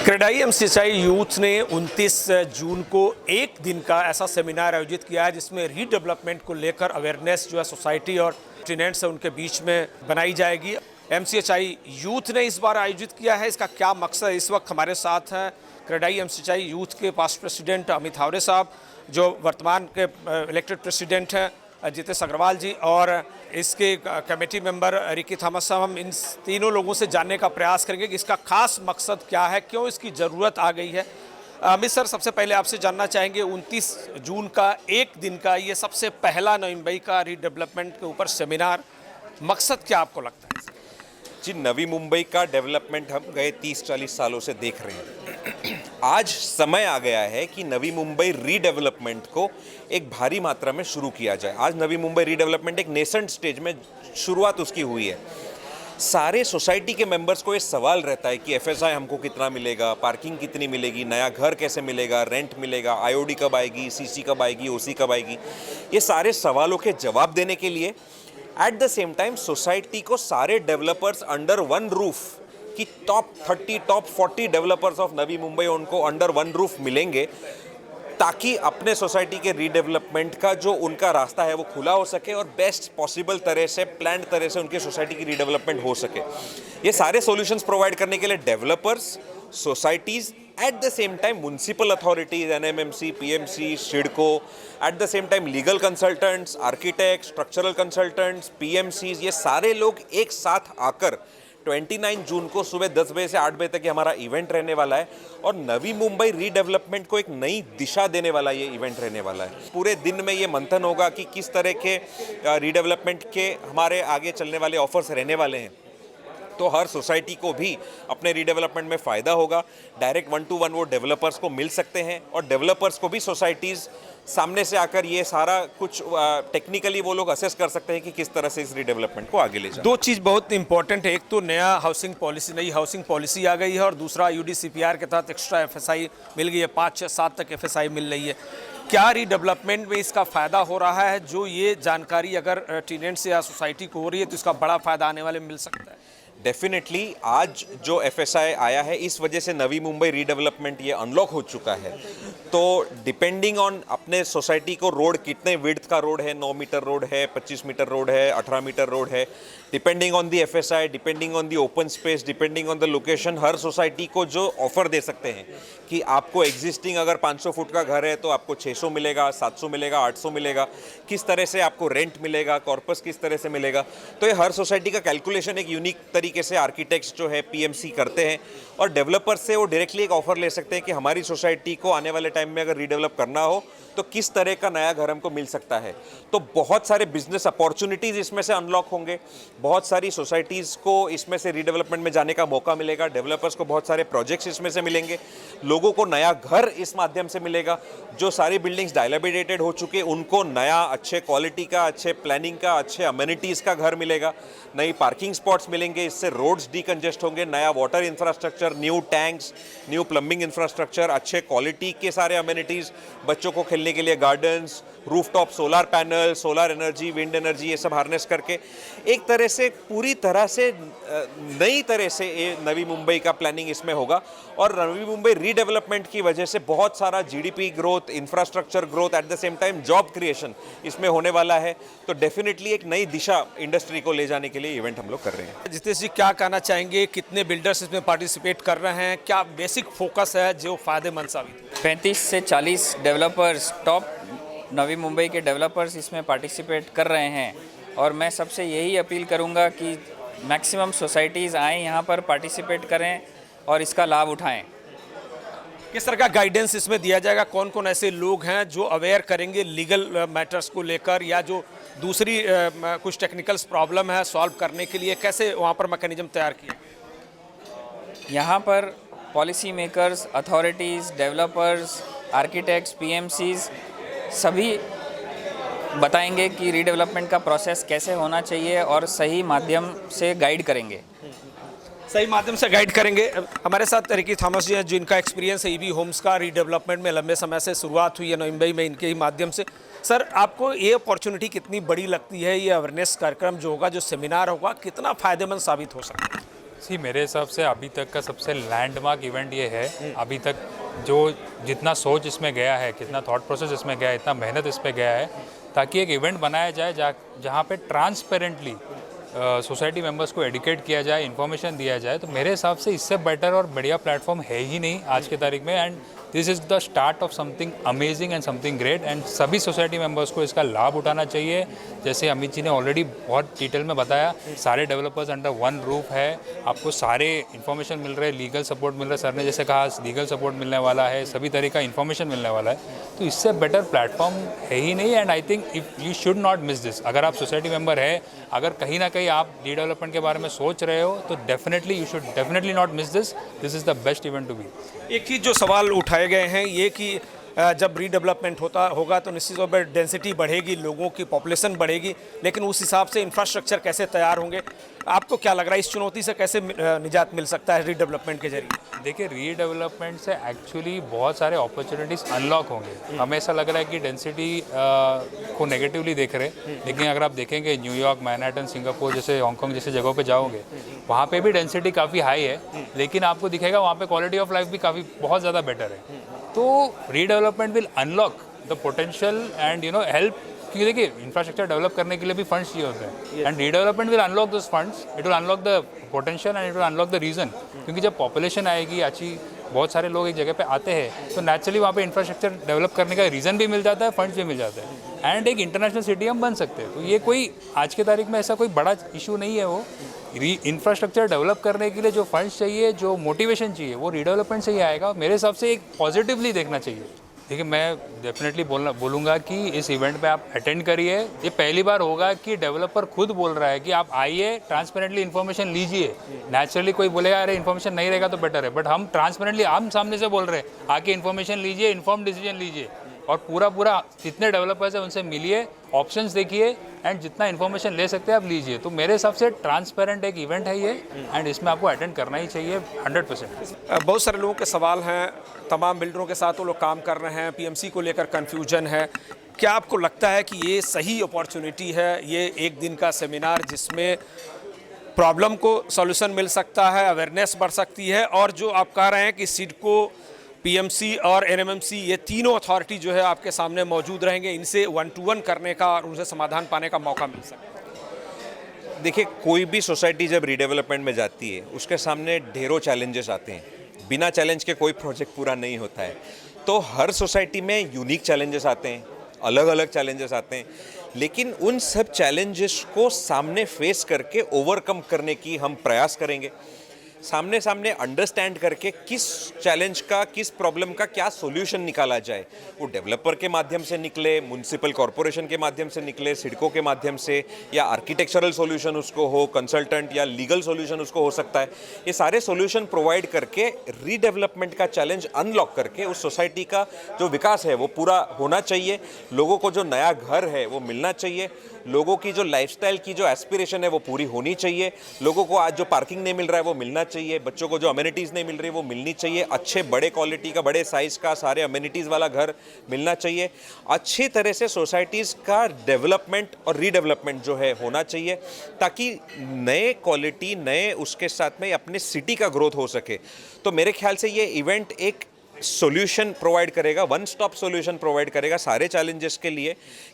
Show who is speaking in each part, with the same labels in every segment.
Speaker 1: CREDAI एमसीएचआई youth ने 29 जून को एक दिन का ऐसा सेमिनार आयोजित किया है जिसमें रीडेवलपमेंट को लेकर अवेयरनेस जो है सोसाइटी और टेनेंट्स है उनके बीच में बनाई जाएगी। एमसीएचआई यूथ ने इस बार आयोजित किया है। इसका क्या मकसद है? इस वक्त हमारे साथ हैं क्रेडाई एमसीएचआई यूथ के पास्ट प्रेसिडेंट अमित हावरे साहब, जो वर्तमान के इलेक्टेड प्रेसिडेंट हैं जितेश अग्रवाल जी, और इसके कमेटी मेंबर रिकी थॉमस साहब। हम इन तीनों लोगों से जानने का प्रयास करेंगे कि इसका खास मकसद क्या है, क्यों इसकी ज़रूरत आ गई है। अमित सर, सबसे पहले आपसे जानना चाहेंगे 29 जून का एक दिन का ये सबसे पहला नवी मुंबई का रीडेवलपमेंट के ऊपर सेमिनार, मकसद क्या आपको लगता है?
Speaker 2: जी, नवी मुंबई का डेवलपमेंट हम गए 30-40 सालों से देख रहे हैं। आज समय आ गया है कि नवी मुंबई रीडेवलपमेंट को एक भारी मात्रा में शुरू किया जाए। आज नवी मुंबई रीडेवलपमेंट एक नेसेंट स्टेज में शुरुआत उसकी हुई है। सारे सोसाइटी के मेंबर्स को ये सवाल रहता है कि एफएसआई हमको कितना मिलेगा, पार्किंग कितनी मिलेगी, नया घर कैसे मिलेगा, रेंट मिलेगा, आईओडी कब आएगी, सीसी कब आएगी, ओसी कब आएगी। ये सारे सवालों के जवाब देने के लिए eight the same time society को सारे डेवलपर्स अंडर वन रूफ की top 30 top 40 developers of Navi Mumbai उनको अंडर वन रूफ मिलेंगे, ताकि अपने सोसाइटी के रीडेवलपमेंट का जो उनका रास्ता है वो खुला हो सके और बेस्ट पॉसिबल तरह से प्लान्ड तरह से उनके सोसाइटी की रीडेवलपमेंट हो सके। ये सारे सॉल्यूशंस प्रोवाइड करने के लिए developers, societies, at the same time municipal authorities, NMMC, PMC, CIDCO, at the same time legal consultants, architect, structural consultants, PMCs, ये सारे लोग एक साथ आकर 29 जून को सुबह 10 बजे से 8 बजे तक हमारा इवेंट रहने वाला है और नवी मुंबई रीडेवलपमेंट को एक नई दिशा देने वाला ये इवेंट रहने वाला है। पूरे दिन में ये मंथन होगा कि किस तरह के रीडेवलपमेंट के हमारे आगे चलने वाले ऑफर्स रहने वाले हैं, तो हर सोसाइटी को भी अपने रीडेवलपमेंट में फ़ायदा होगा। डायरेक्ट 1-to-1 वो डेवलपर्स को मिल सकते हैं और डेवलपर्स को भी सोसाइटीज़ सामने से आकर ये सारा कुछ टेक्निकली वो लोग असेस कर सकते हैं कि किस तरह से इस रीडेवलपमेंट को आगे ले जाए।
Speaker 1: दो चीज़ बहुत इंपॉर्टेंट है, एक तो नई हाउसिंग पॉलिसी आ गई है और दूसरा यूडीसीपीआर के तहत एक्स्ट्रा एफएसआई मिल गई है, 5-7 तक एफएसआई मिल रही है। क्या रीडेवलपमेंट में इसका फ़ायदा हो रहा है? जो ये जानकारी अगर टेनेंट्स या सोसाइटी को हो रही है तो इसका बड़ा फ़ायदा आने वाले मिल सकता है।
Speaker 2: डेफिनेटली आज जो एफएसआई आया है इस वजह से नवी मुंबई रीडेवलपमेंट ये अनलॉक हो चुका है। तो डिपेंडिंग ऑन अपने सोसाइटी को रोड कितने विड्थ का रोड है, 9 मीटर रोड है, 25 मीटर रोड है, 18 मीटर रोड है, depending on the FSI, depending on the open space, depending on the location, her society को जो ऑफर दे सकते हैं कि आपको एग्जिस्टिंग अगर 500 फुट का घर है तो आपको 600 मिलेगा, 700 मिलेगा, 800 मिलेगा, किस तरह से आपको रेंट मिलेगा, कॉर्पस किस तरह से मिलेगा। तो ये हर सोसाइटी का कैलकुलेशन एक यूनिक तरीके से आर्किटेक्ट्स जो है पीएमसी करते हैं और डेवलपर्स से वो डायरेक्टली एक ऑफर ले सकते हैं कि हमारी सोसाइटी को आने वाले टाइम में अगर रीडेवलप करना हो तो किस तरह का नया घर हमको मिल सकता है। तो बहुत सारे बिजनेस अपॉर्चुनिटीज़ इसमें से अनलॉक होंगे, बहुत सारी सोसाइटीज़ को इसमें से रीडेवलपमेंट में जाने का मौका मिलेगा, डेवलपर्स को बहुत सारे प्रोजेक्ट्स इसमें से मिलेंगे, लोगों को नया घर इस माध्यम से मिलेगा। जो सारी बिल्डिंग्स डायलापिडेटेड हो चुके उनको नया अच्छे क्वालिटी का, अच्छे प्लानिंग का, अच्छे अमेनिटीज़ का घर मिलेगा, नई पार्किंग स्पॉट्स मिलेंगे, इससे रोड्स डीकंजेस्ट होंगे, नया water infrastructure, new tanks, new plumbing infrastructure, अच्छे क्वालिटी के सारे अमेनिटीज़, बच्चों को खेलने के लिए gardens, rooftop solar panel, solar energy, wind energy, ये सब हार्नेस करके एक तरह से पूरी तरह से नई तरह से ये नवी मुंबई का प्लानिंग इसमें होगा। और नवी मुंबई रीडेवलपमेंट की वजह से बहुत सारा GDP growth, infrastructure growth, eight the same time job creation इसमें होने वाला है। तो डेफिनेटली एक नई दिशा इंडस्ट्री को ले जाने के लिए इवेंट हम लोग कर रहे हैं।
Speaker 1: जितेश जी, क्या कहना चाहेंगे? कितने बिल्डर्स इसमें पार्टिसिपेट कर रहे हैं? क्या बेसिक फोकस है जो फ़ायदेमंद साबित?
Speaker 3: 35 से 40 डेवलपर्स, टॉप नवी मुंबई के डेवलपर्स इसमें पार्टिसिपेट कर रहे हैं और मैं सबसे यही अपील करूंगा कि मैक्सिमम सोसाइटीज़ आएँ यहाँ पर, पार्टिसिपेट करें और इसका लाभ उठाएं।
Speaker 1: किस तरह का गाइडेंस इसमें दिया जाएगा? कौन कौन ऐसे लोग हैं जो अवेयर करेंगे लीगल मैटर्स को लेकर, या जो दूसरी कुछ टेक्निकल्स प्रॉब्लम है सॉल्व करने के लिए कैसे वहाँ पर मैकेनिज्म तैयार किया?
Speaker 3: यहाँ पर policy makers, authorities, developers, architects, PMCs सभी बताएंगे कि रीडेवलपमेंट का प्रोसेस कैसे होना चाहिए और सही माध्यम से गाइड करेंगे।
Speaker 1: हमारे साथ रिकी थॉमस जी हैं, जिनका एक्सपीरियंस है ईबी होम्स का, रीडेवलपमेंट में लंबे समय से शुरुआत हुई है नवी मुंबई में इनके ही माध्यम से। सर, आपको ये अपॉर्चुनिटी कितनी बड़ी लगती है? ये अवेयरनेस कार्यक्रम जो होगा, जो सेमिनार होगा, कितना फ़ायदेमंद साबित हो सकता है?
Speaker 4: मेरे हिसाब से अभी तक का सबसे लैंडमार्क इवेंट ये है। अभी तक जो जितना सोच इसमें गया है, कितना थॉट प्रोसेस इसमें गया है, इतना मेहनत इस पे गया है ताकि एक इवेंट बनाया जाए जहाँ पे ट्रांसपेरेंटली सोसाइटी मेंबर्स को एडुकेट किया जाए, इन्फॉर्मेशन दिया जाए। तो मेरे हिसाब से इससे बेटर और बढ़िया प्लेटफॉर्म है ही नहीं आज के तारीख में। And this is the start of something amazing and something great. And सभी सोसाइटी मेंबर्स को इसका लाभ उठाना चाहिए। जैसे अमित जी ने ऑलरेडी बहुत डिटेल में बताया, सारे डेवलपर्स अंडर वन रूफ है, आपको सारे इन्फॉर्मेशन मिल रहे हैं, लीगल सपोर्ट मिल रहा है। सर ने जैसे कहा लीगल सपोर्ट मिलने वाला है, सभी तरह का इन्फॉर्मेशन मिलने वाला है। तो इससे बेटर प्लेटफॉर्म है ही नहीं। And I think if you should not miss this. अगर आप सोसाइटी मेंबर है, अगर कहीं ना कहीं आप रीडेवलपमेंट के बारे में सोच रहे हो, तो definitely you should definitely not miss this. This is the best event to be.
Speaker 1: एक ही जो सवाल उठाए गए हैं ये कि जब रीडेवलपमेंट होगा तो निश्चित तौर पर डेंसिटी बढ़ेगी, लोगों की पॉपुलेशन बढ़ेगी, लेकिन उस हिसाब से इंफ्रास्ट्रक्चर कैसे तैयार होंगे? आपको क्या लग रहा है इस चुनौती से कैसे निजात मिल सकता है रीडेवलपमेंट के जरिए?
Speaker 4: देखिए, रीडेवलपमेंट से एक्चुअली बहुत सारे अपॉर्चुनिटीज़ अनलॉक होंगे। हमें ऐसा लग रहा है कि डेंसिटी को नेगेटिवली देख रहे हैं, लेकिन अगर आप देखेंगे न्यूयॉर्क, मैनहट्टन, सिंगापुर जैसे, हांगकांग जैसे जगहों पे जाओगे, वहाँ पे भी डेंसिटी काफ़ी हाई है, लेकिन आपको दिखेगा वहाँ पे क्वालिटी ऑफ लाइफ भी काफ़ी बहुत ज़्यादा बेटर है। तो redevelopment will unlock the potential and help. क्योंकि देखिए, इंफ्रास्ट्रक्चर डेवलप करने के लिए भी फंड्स चाहिए होते हैं, and redevelopment will unlock this funds, it will unlock the potential and it will unlock the reason. क्योंकि जब पॉपुलेशन आएगी, अच्छी बहुत सारे लोग एक जगह पे आते हैं, तो नेचुरली वहाँ पे इंफ्रास्ट्रक्चर डेवलप करने का रीज़न भी मिल जाता है, फंड्स भी मिल जाते हैं, एंड एक इंटरनेशनल सिटी हम बन सकते हैं। तो ये कोई आज के तारीख में ऐसा कोई बड़ा इशू नहीं है। वो इंफ्रास्ट्रक्चर डेवलप करने के लिए जो फंड्स चाहिए, जो मोटिवेशन चाहिए, वो रीडेवलपमेंट से ही आएगा। मेरे हिसाब से एक पॉजिटिवली देखना चाहिए। देखिए, मैं डेफिनेटली बोलूँगा कि इस इवेंट पे आप अटेंड करिए। ये पहली बार होगा कि डेवलपर खुद बोल रहा है कि आप आइए, ट्रांसपेरेंटली इन्फॉर्मेशन लीजिए। नेचुरली कोई बोलेगा अरे इन्फॉर्मेशन नहीं रहेगा तो बेटर है, बट हम ट्रांसपेरेंटली आम सामने से बोल रहे हैं, आके इन्फॉर्मेशन लीजिए, इन्फॉर्म डिसीजन लीजिए, और पूरा जितने डेवलपर्स हैं उनसे मिलिए, ऑप्शंस देखिए, एंड जितना इन्फॉर्मेशन ले सकते हैं आप लीजिए। तो मेरे हिसाब से ट्रांसपेरेंट एक इवेंट है ये, एंड इसमें आपको अटेंड करना ही चाहिए 100%।
Speaker 1: बहुत सारे लोगों के सवाल हैं, तमाम बिल्डरों के साथ वो लोग काम कर रहे हैं, पीएमसी को लेकर कन्फ्यूजन है। क्या आपको लगता है कि ये सही अपॉर्चुनिटी है, ये एक दिन का सेमिनार जिसमें प्रॉब्लम को सॉल्यूशन मिल सकता है, अवेयरनेस बढ़ सकती है, और जो आप कह रहे हैं कि सिडको, पीएमसी और एनएमएमसी, ये तीनों अथॉरिटी जो है आपके सामने मौजूद रहेंगे, इनसे 1 to 1 करने का और उनसे समाधान पाने का मौका मिल सकता है?
Speaker 2: देखिए, कोई भी सोसाइटी जब रीडेवलपमेंट में जाती है, उसके सामने ढेरों चैलेंजेस आते हैं। बिना चैलेंज के कोई प्रोजेक्ट पूरा नहीं होता है। तो हर सोसाइटी में यूनिक चैलेंजेस आते हैं, अलग अलग चैलेंजेस आते हैं, लेकिन उन सब चैलेंजेस को सामने फेस करके ओवरकम करने की हम प्रयास करेंगे। सामने सामने अंडरस्टैंड करके किस चैलेंज का, किस प्रॉब्लम का क्या सॉल्यूशन निकाला जाए, वो डेवलपर के माध्यम से निकले, म्युनिसिपल कॉरपोरेशन के माध्यम से निकले, सिडको के माध्यम से, या आर्किटेक्चरल सॉल्यूशन उसको हो, कंसल्टेंट या लीगल सॉल्यूशन उसको हो सकता है। ये सारे सॉल्यूशन प्रोवाइड करके रीडेवलपमेंट का चैलेंज अनलॉक करके उस सोसाइटी का जो विकास है वो पूरा होना चाहिए। लोगों को जो नया घर है वो मिलना चाहिए, लोगों की जो लाइफस्टाइल की जो एस्पिरेशन है वो पूरी होनी चाहिए, लोगों को आज जो पार्किंग नहीं मिल रहा है वो मिलना चाहिए, बच्चों को जो अमेनिटीज़ नहीं मिल रही वो मिलनी चाहिए, अच्छे बड़े क्वालिटी का, बड़े साइज़ का, सारे अमेनिटीज़ वाला घर मिलना चाहिए। अच्छी तरह से सोसाइटीज़ का डेवलपमेंट और रीडेवलपमेंट जो है होना चाहिए, ताकि नए क्वालिटी, नए उसके साथ में अपने सिटी का ग्रोथ हो सके। तो मेरे ख्याल से ये इवेंट एक सॉल्यूशन प्रोवाइड करेगा, वन स्टॉप सॉल्यूशन प्रोवाइड करेगा सारे चैलेंजेस के लिए,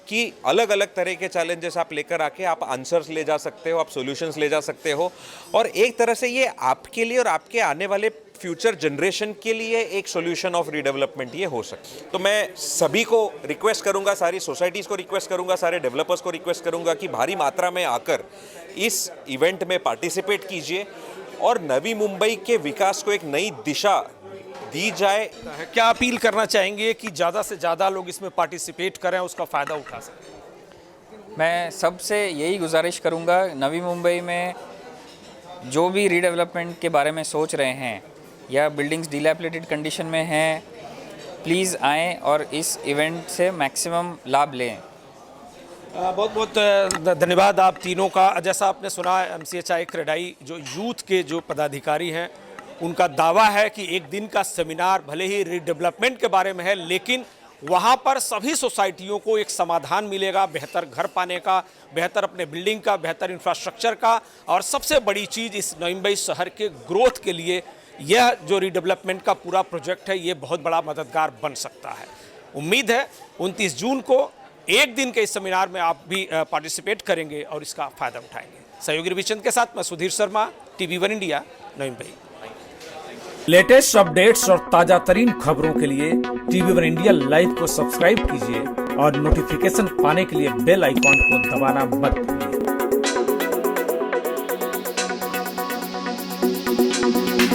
Speaker 2: कि अलग अलग तरह के चैलेंजेस आप लेकर आके आप आंसर्स ले जा सकते हो, आप सॉल्यूशंस ले जा सकते हो, और एक तरह से ये आपके लिए और आपके आने वाले फ्यूचर जनरेशन के लिए एक सॉल्यूशन ऑफ रीडेवलपमेंट ये हो सकता है। तो मैं सभी को रिक्वेस्ट करूंगा, सारी सोसाइटीज़ को रिक्वेस्ट करूंगा, सारे डेवलपर्स को रिक्वेस्ट करूंगा कि भारी मात्रा में आकर इस इवेंट में पार्टिसिपेट कीजिए और नवी मुंबई के विकास को एक नई दिशा दी जाए।
Speaker 1: क्या अपील करना चाहेंगे कि ज़्यादा से ज़्यादा लोग इसमें पार्टिसिपेट करें, उसका फ़ायदा उठा सकें?
Speaker 3: मैं सबसे यही गुजारिश करूंगा, नवी मुंबई में जो भी रीडेवलपमेंट के बारे में सोच रहे हैं या बिल्डिंग्स डिलैपिलेटेड कंडीशन में हैं, प्लीज़ आएँ और इस इवेंट से मैक्सिमम लाभ लें।
Speaker 1: बहुत बहुत धन्यवाद आप तीनों का। जैसा आपने सुना, MCHI क्रेडाई जो यूथ के जो पदाधिकारी हैं, उनका दावा है कि एक दिन का सेमिनार भले ही रीडेवलपमेंट के बारे में है, लेकिन वहाँ पर सभी सोसाइटियों को एक समाधान मिलेगा बेहतर घर पाने का, बेहतर अपने बिल्डिंग का, बेहतर इंफ्रास्ट्रक्चर का, और सबसे बड़ी चीज़ इस नवी मुंबई शहर के ग्रोथ के लिए यह जो रीडेवलपमेंट का पूरा प्रोजेक्ट है ये बहुत बड़ा मददगार बन सकता है। उम्मीद है 29 जून को एक दिन के इस सेमिनार में आप भी पार्टिसिपेट करेंगे और इसका फ़ायदा उठाएंगे। सहयोगी रविचंद के साथ मैं Sudhir Sharma, TV1 India, Navi Mumbai. Latest updates और ताजा तरीन खबरों के लिए TV1 इंडिया लाइव को सब्सक्राइब कीजिए और नोटिफिकेशन पाने के लिए बेल आइकॉन को दबाना मत भूलिए।